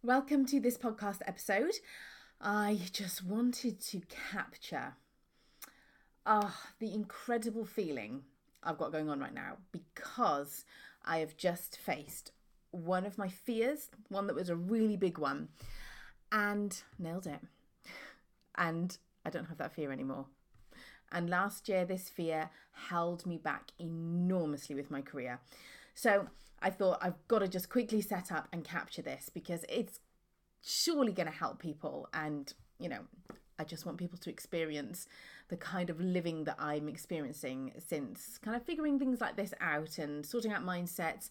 Welcome to this podcast episode. I just wanted to capture the incredible feeling I've got going on right now because I have just faced one of my fears, one that was a really big one, and nailed it. And I don't have that fear anymore. And last year, this fear held me back enormously with my career. So I thought I've got to just quickly set up and capture this because it's surely going to help people. And, I just want people to experience the kind of living that I'm experiencing since kind of figuring things like this out and sorting out mindsets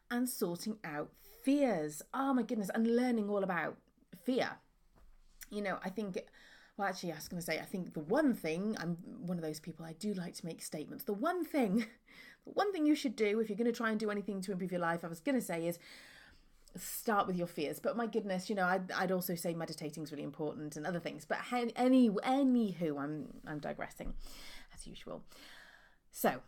and sorting out fears. Oh my goodness. And learning all about fear. I think... Well, actually, I was going to say, I think the one thing, I'm one of those people, I do like to make statements. The one thing you should do if you're going to try and do anything to improve your life, I was going to say, is start with your fears. But my goodness, I'd also say meditating is really important and other things. But anywho, I'm digressing as usual. So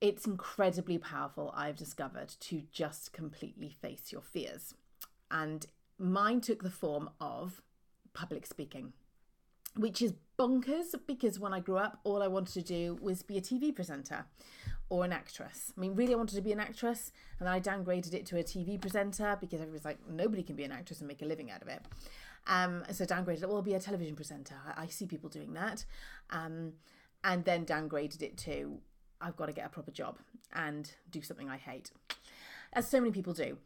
it's incredibly powerful, I've discovered, to just completely face your fears. And mine took the form of public speaking, which is bonkers because when I grew up, all I wanted to do was be a TV presenter or an actress. I mean, really, I wanted to be an actress, and then I downgraded it to a TV presenter because everybody's like, nobody can be an actress and make a living out of it. So downgraded it, well, I'll be a television presenter. I see people doing that. And then downgraded it to, I've got to get a proper job and do something I hate, as so many people do.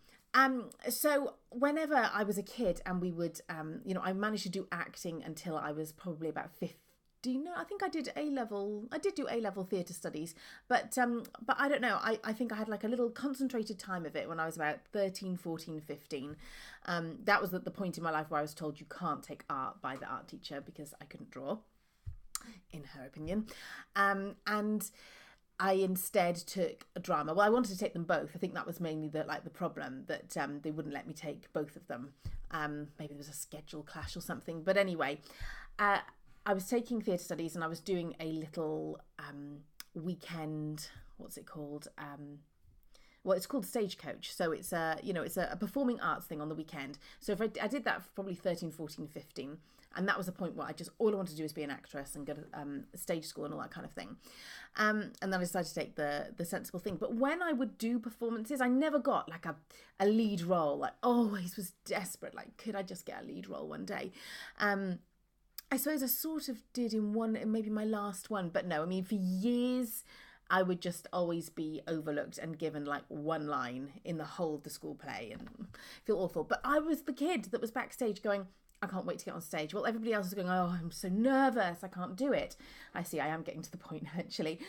So whenever I was a kid and we would, I managed to do acting until I was probably about 15. No, I think I did A-level. I did do A-level theatre studies, but I don't know. I think I had like a little concentrated time of it when I was about 13, 14, 15. That was at the point in my life where I was told you can't take art by the art teacher because I couldn't draw, in her opinion. And I instead took a drama. Well, I wanted to take them both. I think that was mainly the problem, that they wouldn't let me take both of them. Maybe there was a schedule clash or something. But anyway, I was taking theatre studies and I was doing a little weekend. What's it called? Well, it's called Stagecoach. So it's a performing arts thing on the weekend. So if I did that for probably 13, 14, 15. And that was the point where all I wanted to do was be an actress and go to stage school and all that kind of thing. And then I decided to take the sensible thing. But when I would do performances, I never got like a lead role. Like always was desperate. Like, could I just get a lead role one day? I suppose I sort of did in one, maybe my last one. But no, I mean, for years, I would just always be overlooked and given like one line in the whole of the school play and feel awful. But I was the kid that was backstage going, I can't wait to get on stage. Well, everybody else is going, oh, I'm so nervous, I can't do it. I see, I am getting to the point actually.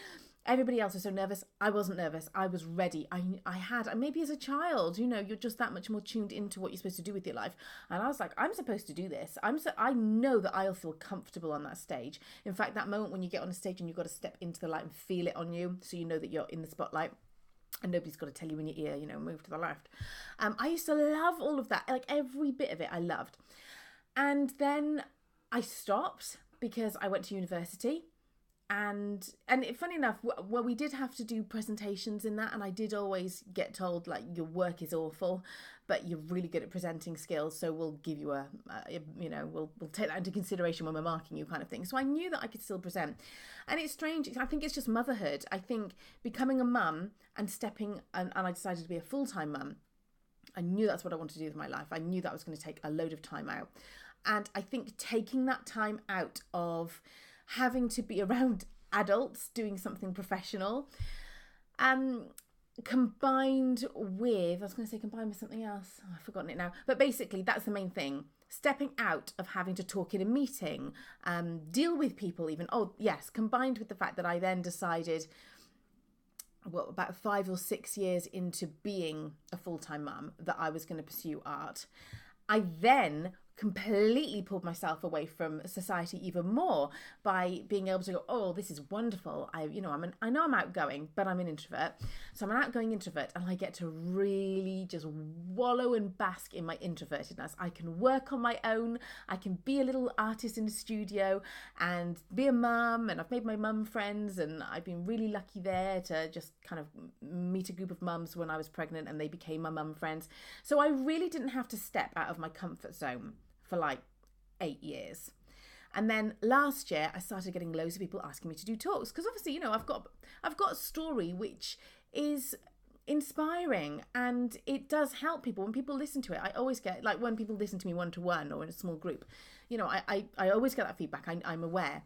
Everybody else was so nervous. I wasn't nervous. I was ready. I had, maybe as a child, you're just that much more tuned into what you're supposed to do with your life. And I was like, I'm supposed to do this. I know that I'll feel comfortable on that stage. In fact, that moment when you get on a stage and you've got to step into the light and feel it on you, so you know that you're in the spotlight. And nobody's got to tell you in your ear, move to the left. I used to love all of that. Like every bit of it I loved. And then I stopped because I went to university. And funny enough, well, we did have to do presentations in that. And I did always get told, like, your work is awful, but you're really good at presenting skills. So we'll give you we'll take that into consideration when we're marking you kind of thing. So I knew that I could still present. And it's strange. I think it's just motherhood. I think becoming a mum and and I decided to be a full-time mum. I knew that's what I wanted to do with my life. I knew that was going to take a load of time out. And I think taking that time out of having to be around adults doing something professional, combined with something else. Oh, I've forgotten it now. But basically, that's the main thing. Stepping out of having to talk in a meeting, deal with people even. Oh, yes, combined with the fact that I then decided, well, about 5 or 6 years into being a full-time mum, that I was going to pursue art. I then completely pulled myself away from society even more by being able to go, oh, this is wonderful. I know I'm outgoing, but I'm an introvert. So I'm an outgoing introvert, and I get to really just wallow and bask in my introvertedness. I can work on my own. I can be a little artist in the studio and be a mum. And I've made my mum friends, and I've been really lucky there to just kind of meet a group of mums when I was pregnant, and they became my mum friends. So I really didn't have to step out of my comfort zone for like 8 years. And then last year I started getting loads of people asking me to do talks, because obviously, I've got a story which is inspiring, and it does help people. When people listen to it, I always get, like, when people listen to me one-to-one or in a small group, I always get that feedback. I'm aware.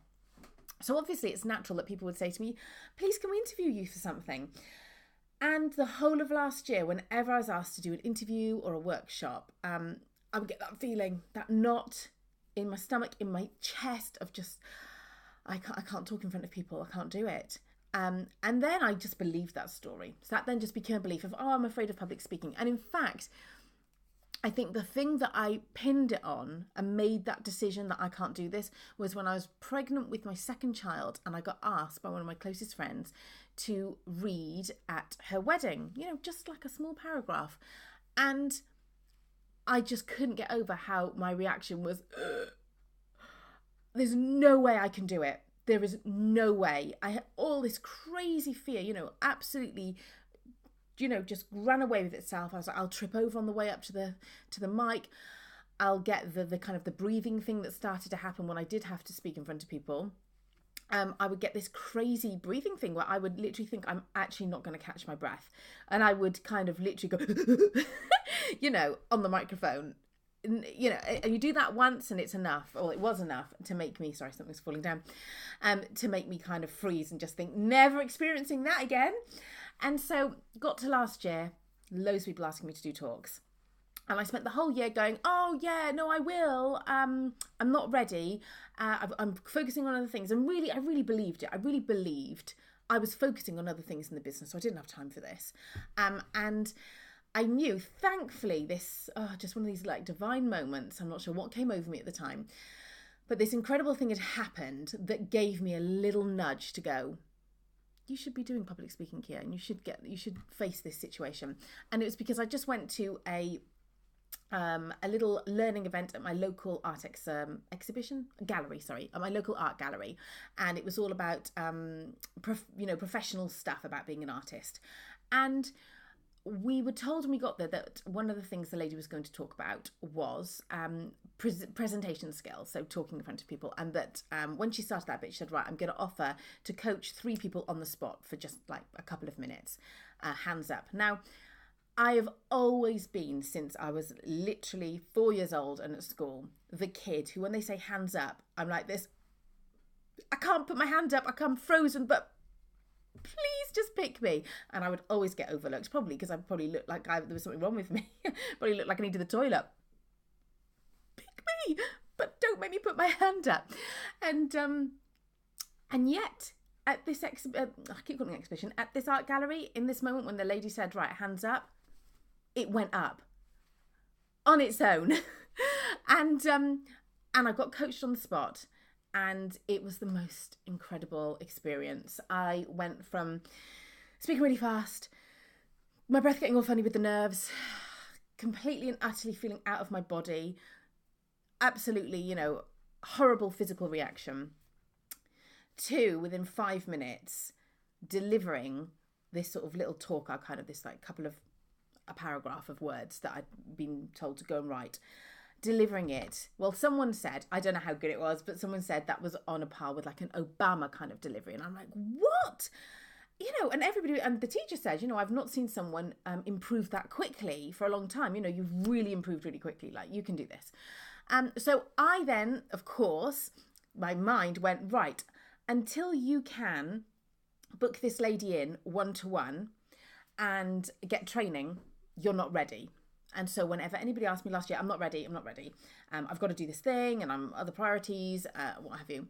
So obviously it's natural that people would say to me, please, can we interview you for something? And the whole of last year, whenever I was asked to do an interview or a workshop, I would get that feeling, that knot in my stomach, in my chest of just, I can't talk in front of people. I can't do it. And then I just believed that story. So that then just became a belief of, oh, I'm afraid of public speaking. And in fact, I think the thing that I pinned it on and made that decision that I can't do this was when I was pregnant with my second child, and I got asked by one of my closest friends to read at her wedding, just like a small paragraph. And I just couldn't get over how my reaction was, there's no way I can do it. There is no way. I had all this crazy fear, absolutely, just ran away with itself. I was like, I'll trip over on the way up to the mic. I'll get the kind of the breathing thing that started to happen when I did have to speak in front of people. I would get this crazy breathing thing where I would literally think I'm actually not going to catch my breath. And I would kind of literally go, on the microphone. And you do that once and it's enough, or it was enough to make me, sorry, something's falling down, to make me kind of freeze and just think, never experiencing that again. And so got to last year, loads of people asking me to do talks. And I spent the whole year going, oh yeah, no, I will. I'm not ready. I'm focusing on other things. And really, I really believed it. I really believed I was focusing on other things in the business. So I didn't have time for this. And I knew, thankfully, this, just one of these like divine moments. I'm not sure what came over me at the time, but this incredible thing had happened that gave me a little nudge to go, you should be doing public speaking, Kia, and you should face this situation. And it was because I just went to a little learning event at my local art at my local art gallery, and it was all about professional stuff about being an artist. And we were told when we got there that one of the things the lady was going to talk about was presentation skills, so talking in front of people, and that when she started that bit, she said, right, I'm going to offer to coach 3 people on the spot for just like a couple of minutes, hands up. Now, I have always been, since I was literally 4 years old and at school, the kid who, when they say hands up, I'm like this, I can't put my hand up, I'm frozen, but please just pick me. And I would always get overlooked, probably because I probably looked like there was something wrong with me. Probably looked like I needed the toilet. Pick me, but don't make me put my hand up. And yet, at this I keep calling it exhibition, at this art gallery, in this moment when the lady said, right, hands up, it went up on its own. And I got coached on the spot, and it was the most incredible experience. I went from speaking really fast, my breath getting all funny with the nerves, completely and utterly feeling out of my body, absolutely, horrible physical reaction, to, within 5 minutes, delivering this sort of little talk, this like couple of a paragraph of words that I'd been told to go and write, delivering it. Well, someone said, I don't know how good it was, but someone said that was on a par with like an Obama kind of delivery. And I'm like, what? And everybody, and the teacher said, I've not seen someone improve that quickly for a long time. You've really improved really quickly. Like, you can do this. So I then, of course, my mind went, right, until you can book this lady in one-to-one and get training, you're not ready. And so whenever anybody asked me last year, I'm not ready. I've got to do this thing, and I'm other priorities, what have you.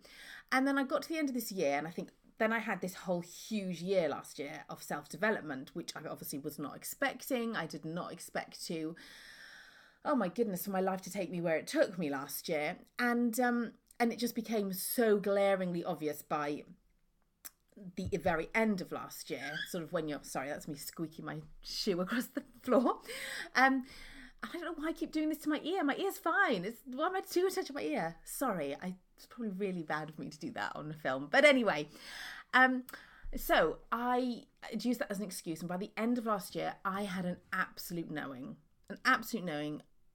And then I got to the end of this year, and I think then I had this whole huge year last year of self-development, which I obviously was not expecting. I did not expect to oh my goodness, for my life to take me where it took me last year. And it just became so glaringly obvious by the very end of last year, sort of when you're, sorry, that's me squeaking my shoe across the floor. I don't know why I keep doing this to my ear. My ear's fine. Why am I too attention to my ear? Sorry, it's probably really bad of me to do that on a film. But anyway, so I used that as an excuse. And by the end of last year, I had an absolute knowing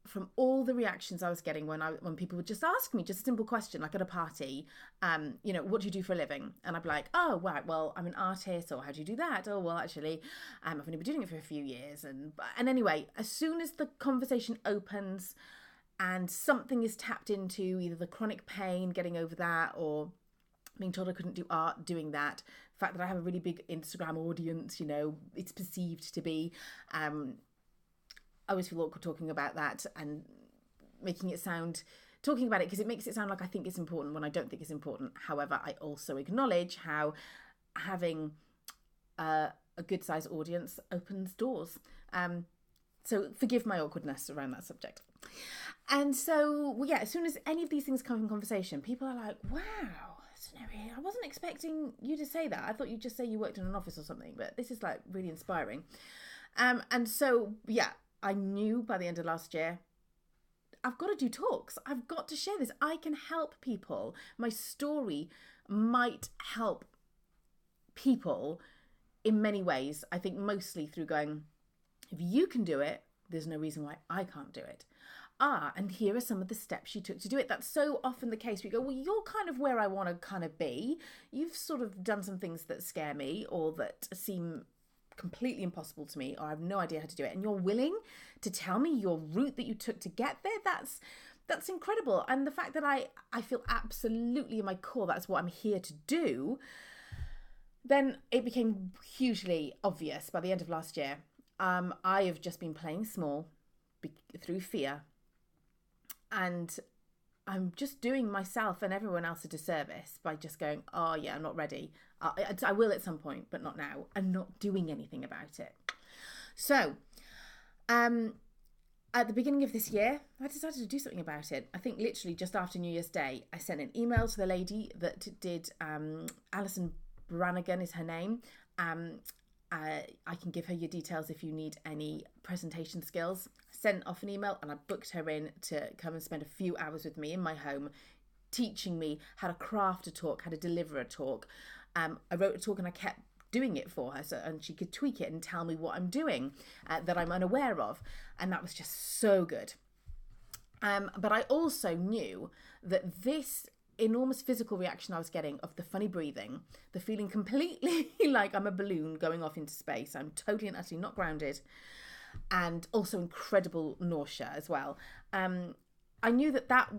from all the reactions I was getting when people would just ask me just a simple question, like at a party, what do you do for a living? And I'd be like, oh, right, well, I'm an artist, or how do you do that? Oh, well, actually, I've only been doing it for a few years. And anyway, as soon as the conversation opens and something is tapped into, either the chronic pain, getting over that, or being told I couldn't do art, doing that, the fact that I have a really big Instagram audience, it's perceived to be, I always feel awkward talking about that and talking about it because it makes it sound like I think it's important when I don't think it's important. However, I also acknowledge how having a good size audience opens doors. So forgive my awkwardness around that subject. And so, well, yeah, as soon as any of these things come in conversation, people are like, wow, I wasn't expecting you to say that. I thought you'd just say you worked in an office or something, but this is like really inspiring. And so, yeah, I knew by the end of last year, I've got to do talks. I've got to share this. I can help people. My story might help people in many ways. I think mostly through going, if you can do it, there's no reason why I can't do it. And here are some of the steps you took to do it. That's so often the case. We go, well, you're kind of where I want to kind of be. You've sort of done some things that scare me or that seem completely impossible to me, or I have no idea how to do it, and you're willing to tell me your route that you took to get there, that's incredible. And the fact that I feel absolutely in my core that's what I'm here to do, then it became hugely obvious by the end of last year. I have just been playing small through fear, and I'm just doing myself and everyone else a disservice by just going, oh yeah, I'm not ready. I will at some point, but not now, and not doing anything about it. So, at the beginning of this year, I decided to do something about it. I think literally just after New Year's Day, I sent an email to the lady that did, Alison Brannigan is her name. I can give her your details if you need any presentation skills. I sent off an email and I booked her in to come and spend a few hours with me in my home, teaching me how to craft a talk, how to deliver a talk. I wrote a talk and I kept doing it for her, and she could tweak it and tell me what I'm doing that I'm unaware of. And that was just so good. But I also knew that this enormous physical reaction I was getting of the funny breathing, the feeling completely like I'm a balloon going off into space, I'm totally and utterly not grounded, and also incredible nausea as well. I knew that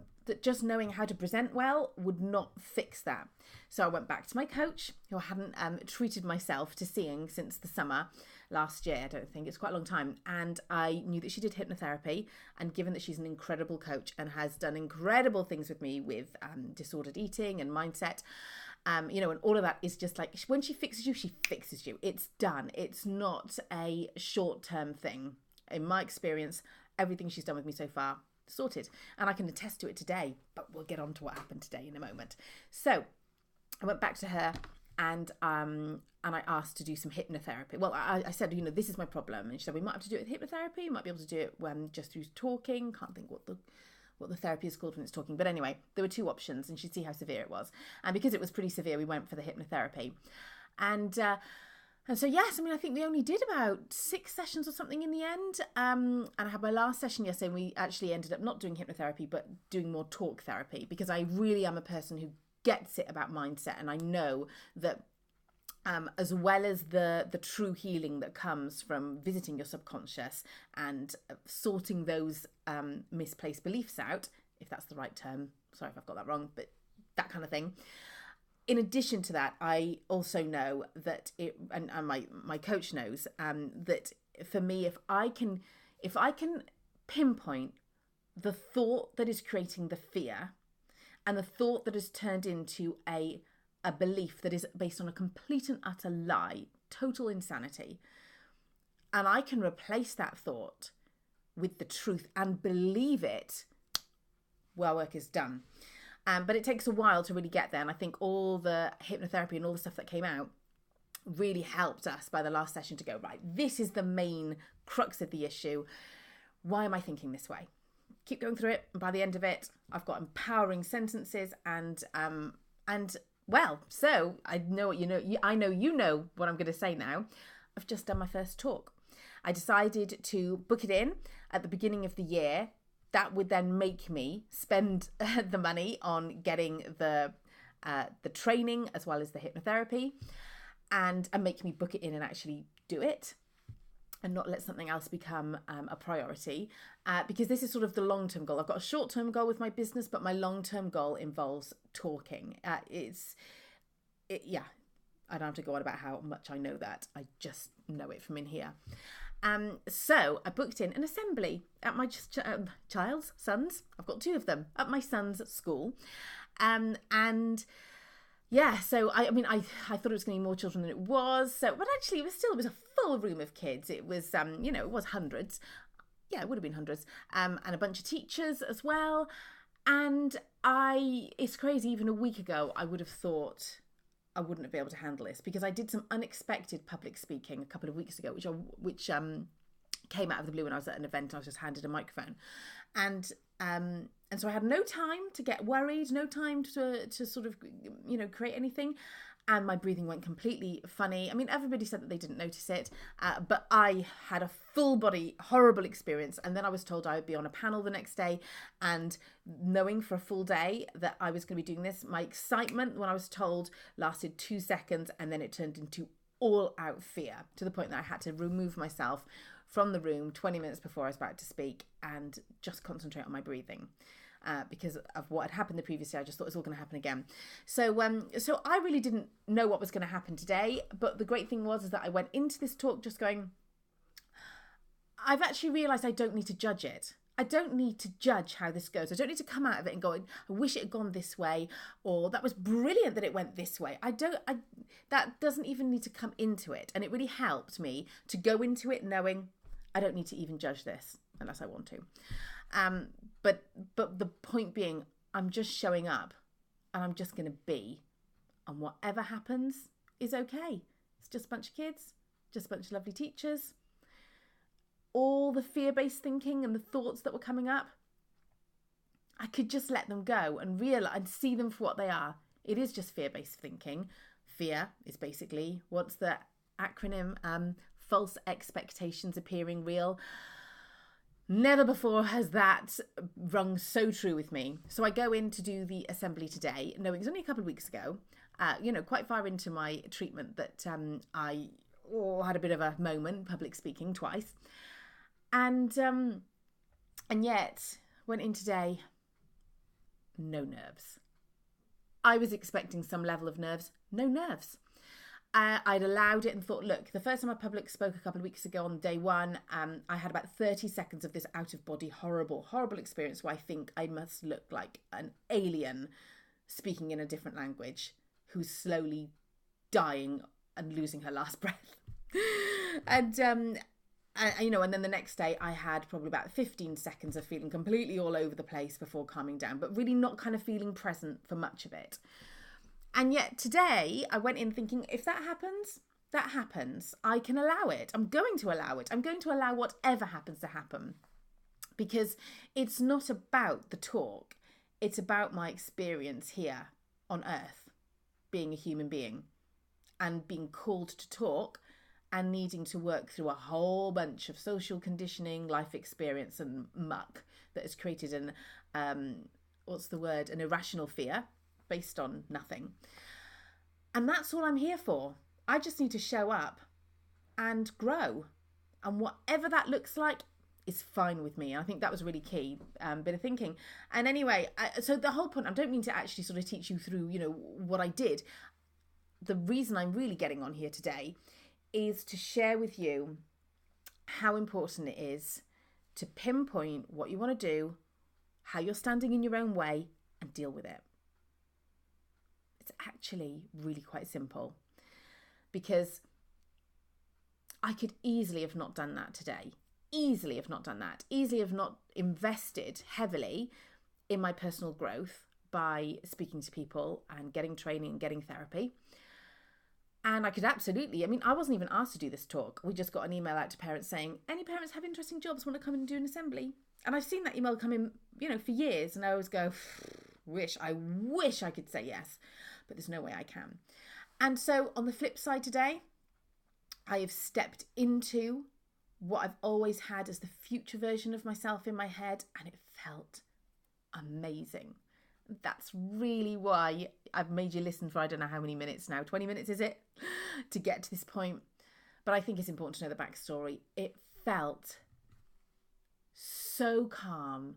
just knowing how to present well would not fix that. So I went back to my coach, who I hadn't treated myself to seeing since the summer last year. I don't think it's quite a long time. And I knew that she did hypnotherapy. And given that she's an incredible coach and has done incredible things with me with disordered eating and mindset, and all of that is just like, when she fixes you, she fixes you. It's done. It's not a short-term thing. In my experience, everything she's done with me so far, sorted. And I can attest to it today, but we'll get on to what happened today in a moment. So I went back to her and I asked to do some hypnotherapy. Well, I said, this is my problem. And she said, we might have to do it with hypnotherapy. We might be able to do it when just through talking. Can't think what the therapy is called when it's talking. But anyway, there were two options and she'd see how severe it was. And because it was pretty severe, we went for the hypnotherapy. And so, yes, I think we only did about 6 sessions or something in the end. And I had my last session yesterday, and we actually ended up not doing hypnotherapy, but doing more talk therapy, because I really am a person who gets it about mindset. And I know that as well as the true healing that comes from visiting your subconscious and sorting those misplaced beliefs out, if that's the right term, sorry if I've got that wrong, but that kind of thing. In addition to that, I also know that and my coach knows that for me, if I can pinpoint the thought that is creating the fear and the thought that has turned into a belief that is based on a complete and utter lie, total insanity, and I can replace that thought with the truth and believe it, well, work is done. But it takes a while to really get there. And I think all the hypnotherapy and all the stuff that came out really helped us by the last session to go, right, this is the main crux of the issue. Why am I thinking this way? Keep going through it. And by the end of it, I've got empowering sentences and well, so I know what I know you know what I'm going to say now. I've just done my first talk. I decided to book it in at the beginning of the year. That would then make me spend the money on getting the training as well as the hypnotherapy, and make me book it in and actually do it, and not let something else become a priority, because this is sort of the long-term goal. I've got a short-term goal with my business, but my long-term goal involves talking. I don't have to go on about how much I know that. I just know it from in here. So I booked in an assembly at my child's son's. I've got 2 of them at my son's school. And yeah, so I thought it was going to be more children than it was. So, but actually it was a full room of kids. It was, it was hundreds. Yeah, it would have been hundreds. And a bunch of teachers as well. And it's crazy, even a week ago, I would have thought I wouldn't be able to handle this, because I did some unexpected public speaking a couple of weeks ago, which came out of the blue when I was at an event. I was just handed a microphone, and so I had no time to get worried, no time to sort of create anything, and my breathing went completely funny. I mean, everybody said that they didn't notice it, but I had a full body horrible experience, and then I was told I would be on a panel the next day, and knowing for a full day that I was going to be doing this, my excitement when I was told lasted 2 seconds, and then it turned into all out fear, to the point that I had to remove myself from the room 20 minutes before I was about to speak and just concentrate on my breathing. Because of what had happened the previous day, I just thought it was all going to happen again. So I really didn't know what was going to happen today. But the great thing was that I went into this talk just going, I've actually realised I don't need to judge it. I don't need to judge how this goes. I don't need to come out of it and go, I wish it had gone this way, or that was brilliant that it went this way. That doesn't even need to come into it. And it really helped me to go into it knowing I don't need to even judge this unless I want to. But the point being, I'm just showing up, and I'm just going to be, and whatever happens is okay. It's just a bunch of kids, just a bunch of lovely teachers. All the fear-based thinking and the thoughts that were coming up, I could just let them go and realize and see them for what they are. It is just fear-based thinking. Fear is basically, what's the acronym? False expectations appearing real. Never before has that rung so true with me. So I go in to do the assembly today, knowing it's only a couple of weeks ago, quite far into my treatment, that I had a bit of a moment, public speaking twice. And yet went in today, no nerves. I was expecting some level of nerves, no nerves. I'd allowed it and thought, look, the first time I public spoke a couple of weeks ago on day 1, I had about 30 seconds of this out-of-body horrible experience where I think I must look like an alien speaking in a different language who's slowly dying and losing her last breath. And then the next day I had probably about 15 seconds of feeling completely all over the place before calming down, but really not kind of feeling present for much of it. And yet today I went in thinking, if that happens, that happens. I can allow it. I'm going to allow it. I'm going to allow whatever happens to happen, because it's not about the talk. It's about my experience here on earth, being a human being and being called to talk and needing to work through a whole bunch of social conditioning, life experience and muck that has created an irrational fear based on nothing. And that's all I'm here for. I just need to show up and grow. And whatever that looks like is fine with me. And I think that was a really key bit of thinking. And anyway, so the whole point, I don't mean to actually sort of teach you through, what I did. The reason I'm really getting on here today is to share with you how important it is to pinpoint what you want to do, how you're standing in your own way, and deal with it. It's actually really quite simple, because I could easily have not done that today. easily have not done that, easily have not invested heavily in my personal growth by speaking to people and getting training and getting therapy. And I could absolutely, I wasn't even asked to do this talk. We just got an email out to parents saying, any parents have interesting jobs, want to come and do an assembly? And I've seen that email come in, for years. And I always go, I wish I could say yes, but there's no way I can. And so on the flip side today, I have stepped into what I've always had as the future version of myself in my head, and it felt amazing. That's really why I've made you listen for I don't know how many minutes now. 20 minutes, is it? To get to this point. But I think it's important to know the backstory. It felt so calm,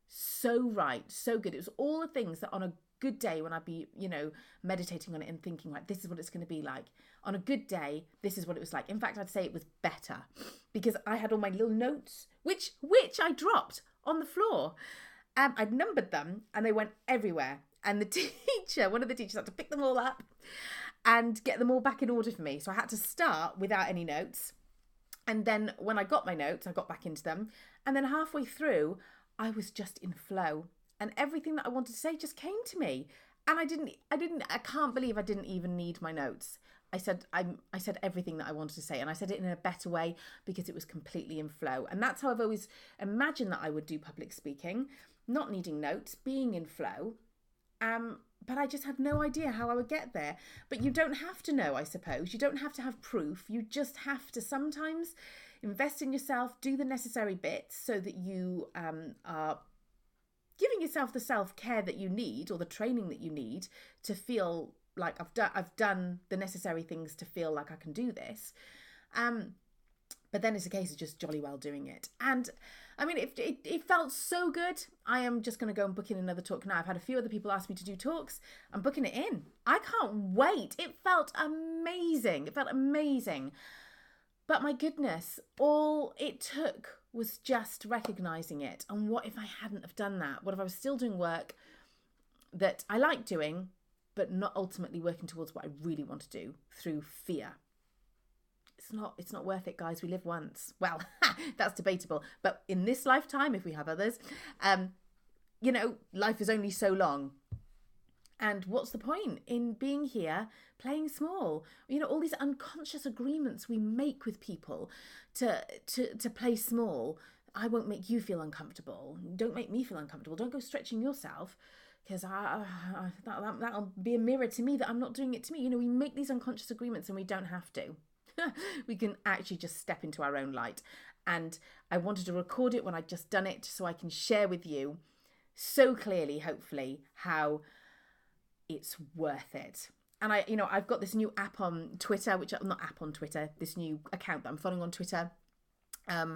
so right, so good. It was all the things that on a good day when I'd be, meditating on it and thinking like, this is what it's going to be like. On a good day, this is what it was like. In fact, I'd say it was better because I had all my little notes, which I dropped on the floor. I'd numbered them and they went everywhere. And one of the teachers had to pick them all up and get them all back in order for me. So I had to start without any notes. And then when I got my notes, I got back into them. And then halfway through, I was just in flow. And everything that I wanted to say just came to me. And I can't believe I didn't even need my notes. I said everything that I wanted to say, and I said it in a better way because it was completely in flow. And that's how I've always imagined that I would do public speaking, not needing notes, being in flow. But I just had no idea how I would get there. But you don't have to know, I suppose. You don't have to have proof. You just have to sometimes invest in yourself, do the necessary bits so that you are giving yourself the self-care that you need or the training that you need to feel like I've done the necessary things to feel like I can do this. But then it's a case of just jolly well doing it. And it felt so good. I am just going to go and book in another talk now. I've had a few other people ask me to do talks. I'm booking it in. I can't wait. It felt amazing. But my goodness, all it took was just recognizing it. And what if I hadn't have done that? What if I was still doing work that I like doing, but not ultimately working towards what I really want to do through fear? It's not worth it, guys. We live once. Well, that's debatable. But in this lifetime, if we have others, life is only so long. And what's the point in being here, playing small? All these unconscious agreements we make with people to play small. I won't make you feel uncomfortable. Don't make me feel uncomfortable. Don't go stretching yourself, because that'll be a mirror to me that I'm not doing it to me. We make these unconscious agreements and we don't have to. We can actually just step into our own light. And I wanted to record it when I'd just done it so I can share with you so clearly, hopefully, how it's worth it. And I've got this new app on Twitter, this new account that I'm following on Twitter. I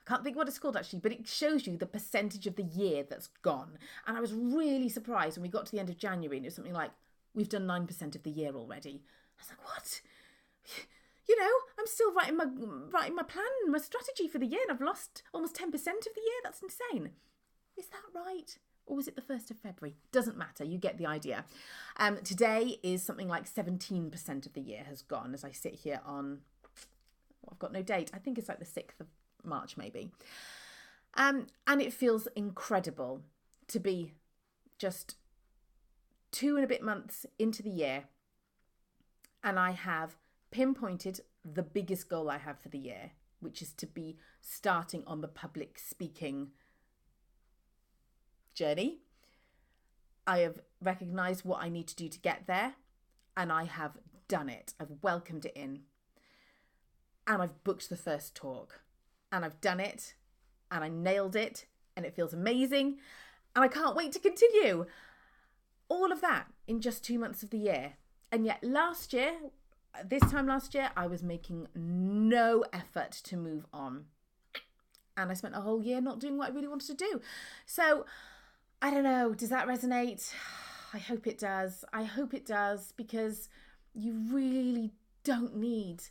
can't think what it's called actually, but it shows you the percentage of the year that's gone. And I was really surprised when we got to the end of January and it was something like, we've done 9% of the year already. I was like, what? I'm still writing my plan, my strategy for the year, and I've lost almost 10% of the year. That's insane. Is that right? Or was it the 1st of February? Doesn't matter. You get the idea. Today is something like 17% of the year has gone as I sit here on, I've got no date. I think it's like the 6th of March, maybe. And it feels incredible to be just 2 and a bit months into the year. And I have pinpointed the biggest goal I have for the year, which is to be starting on the public speaking journey. I have recognised what I need to do to get there, and I have done it. I've welcomed it in, and I've booked the first talk, and I've done it, and I nailed it, and it feels amazing, and I can't wait to continue. All of that in just 2 months of the year. And yet this time last year, I was making no effort to move on. And I spent a whole year not doing what I really wanted to do. So, I don't know, does that resonate? I hope it does. Because you really don't need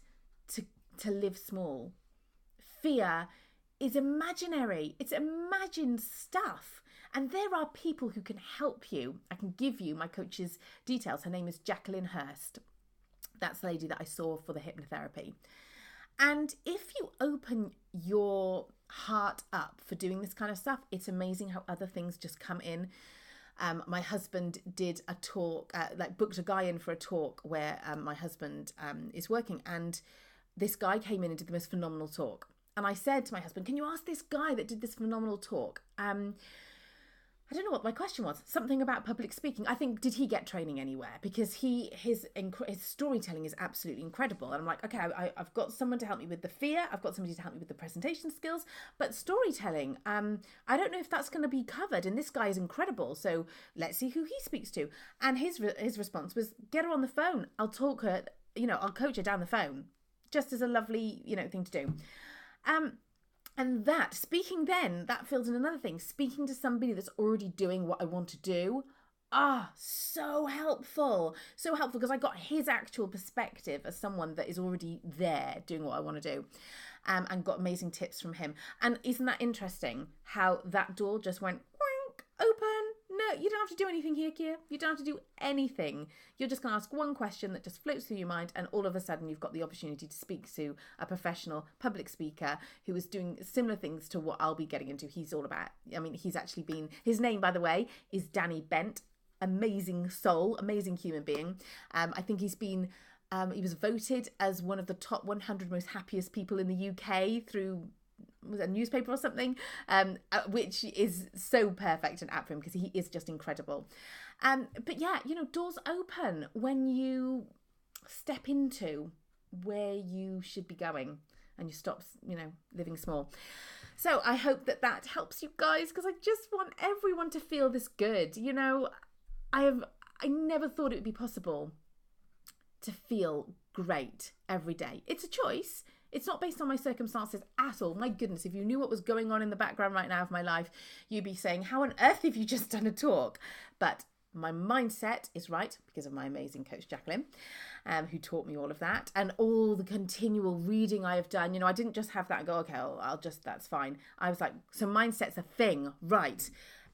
to live small. Fear is imaginary. It's imagined stuff. And there are people who can help you. I can give you my coach's details. Her name is Jacqueline Hurst. That's the lady that I saw for the hypnotherapy. And if you open your heart up for doing this kind of stuff. It's amazing how other things just come in. My husband did a talk, booked a guy in for a talk where my husband is working, and this guy came in and did the most phenomenal talk. And I said to my husband, can you ask this guy that did this phenomenal talk? I don't know what my question was. Something about public speaking. I think, did he get training anywhere? Because his storytelling is absolutely incredible. And I'm like, okay, I've got someone to help me with the fear. I've got somebody to help me with the presentation skills. But storytelling, I don't know if that's going to be covered. And this guy is incredible. So let's see who he speaks to. And his response was, get her on the phone. I'll talk her, I'll coach her down the phone. Just as a lovely, thing to do. And that fills in another thing. Speaking to somebody that's already doing what I want to do. So helpful. So helpful because I got his actual perspective as someone that is already there doing what I want to do. And got amazing tips from him. And isn't that interesting how that door just went open? No, you don't have to do anything here, Kia. You don't have to do anything. You're just going to ask one question that just floats through your mind, and all of a sudden you've got the opportunity to speak to a professional public speaker who is doing similar things to what I'll be getting into. He's all about, he's actually been, his name, by the way, is Danny Bent. Amazing soul, amazing human being. I think he's been, he was voted as one of the top 100 most happiest people in the UK through, was it a newspaper or something, which is so perfect and apt for him because he is just incredible. But yeah, doors open when you step into where you should be going and you stop, living small. So I hope that helps you guys, because I just want everyone to feel this good. I never thought it would be possible to feel great every day. It's a choice. It's not based on my circumstances at all. My goodness, if you knew what was going on in the background right now of my life, you'd be saying, how on earth have you just done a talk? But my mindset is right because of my amazing coach, Jacqueline, who taught me all of that. And all the continual reading I have done. I didn't just have that and go, okay, that's fine. I was like, so mindset's a thing, right?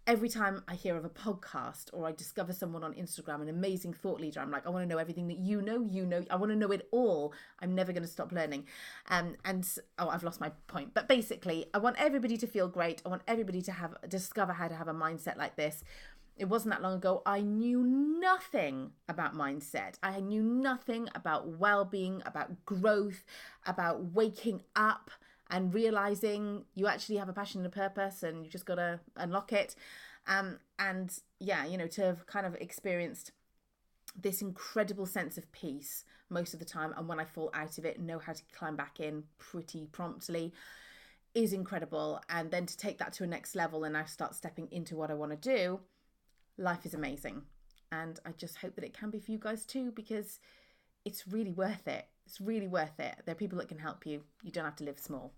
Every time I hear of a podcast or I discover someone on Instagram, an amazing thought leader, I'm like, I want to know everything that you know. I want to know it all. I'm never going to stop learning. I've lost my point. But basically, I want everybody to feel great. I want everybody to discover how to have a mindset like this. It wasn't that long ago. I knew nothing about mindset. I knew nothing about well-being, about growth, about waking up and realizing you actually have a passion and a purpose, and you just got to unlock it. To have kind of experienced this incredible sense of peace most of the time, and when I fall out of it, know how to climb back in pretty promptly, is incredible. And then to take that to a next level and now start stepping into what I want to do, life is amazing. And I just hope that it can be for you guys too, because it's really worth it. It's really worth it. There are people that can help you. You don't have to live small.